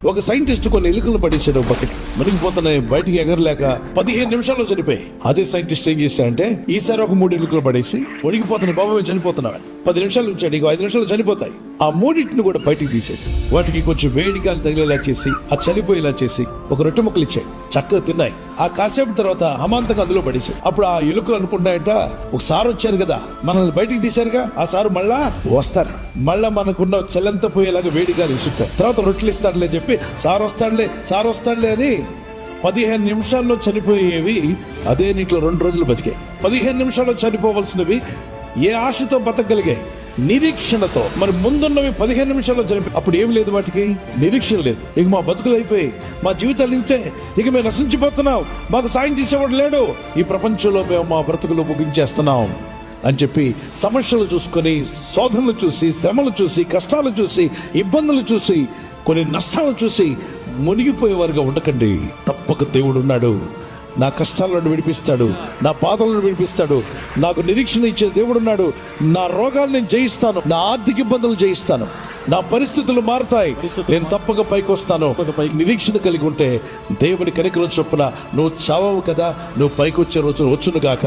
ఒక సైంటిస్ట్ కొన్ని ఎలుకలు పడేసాడు బకెట్ మునిగిపోతున్నాయి, బయటికి ఎగరలేక 15 నిమిషాల్లో చనిపోయి. అదే సైంటిస్ట్ ఏం చేశాడంటే ఈసారి ఒక 3 ఎలుకలు పడేసి మునిగిపోతున్నాయి, బాబు చనిపోతున్నాడు 10 నిమిషాలు ఉంచాడు, ఇంకో 5 నిమిషాలు చనిపోతాయి. ఆ 3టిని కూడా బయటికి తీసాడు. వాటికి కొంచెం వేడి గాలి తగిలేలా చేసి ఆ చనిపోయేలా చేసి ఒక రొట్టె ముక్కలు ఇచ్చాడు. చక్కగా తిన్నాయి. ఆ కాసేపు తర్వాత అమాంతంగా అందులో పడేసాడు. అప్పుడు ఆ ఎలుకలు అనుకుంటాయట, ఒక సార్ వచ్చారు కదా మనల్ని బయటికి తీశారుగా, ఆ సారు మళ్ళా వస్తారు, మళ్ళా మనకున్న చెల్లంత పోయేలాగా వేడి గాలి ఇసుకుంటారు, తర్వాత రొట్టెలు ఇస్తాడులే చెప్పి సార్ వస్తాడులే అని 15 నిమిషాల్లో చనిపోయేవి అదే నీటిలో 2 రోజులు బతికాయి. 15 నిమిషాల్లో చనిపోవలసినవి ఏ ఆశతో బతకగలిగాయి? నిరీక్షణతో. మరి ముందున్నవి 15 నిమిషాల్లో చనిపోయి, అప్పుడు ఏం లేదు, వాటికి నిరీక్షణ లేదు. ఇక మా బతుకులు అయిపోయి, మా జీవితాలు ఇంతే, ఇక మేము నశించిపోతున్నాం, మాకు సాయం చేసేవాడు లేడు, ఈ ప్రపంచంలో మేము మా బ్రతుకులు ముగించేస్తున్నాం అని చెప్పి సమస్యలు చూసుకొని, శోధనలు చూసి, శ్రమలు చూసి, కష్టాలు చూసి, ఇబ్బందులు చూసి, కొన్ని నష్టాలు చూసి మునిగిపోయేవారుగా ఉండకండి. తప్పక దేవుడు ఉన్నాడు, నా కష్టాలను విడిపిస్తాడు, నా బాధలను విడిపిస్తాడు, నాకు నిరీక్షణ ఇచ్చే దేవుడు ఉన్నాడు. నా రోగాలను నేను జయిస్తాను, నా ఆర్థిక ఇబ్బందులు జయిస్తాను, నా పరిస్థితులు మారుతాయి, నేను తప్పక పైకి వస్తాను. నిరీక్షణ కలిగి ఉంటే దేవుని కనికరం చొప్పున నువ్వు చావవు కదా, నువ్వు పైకి వచ్చే రోజు వచ్చును గాక.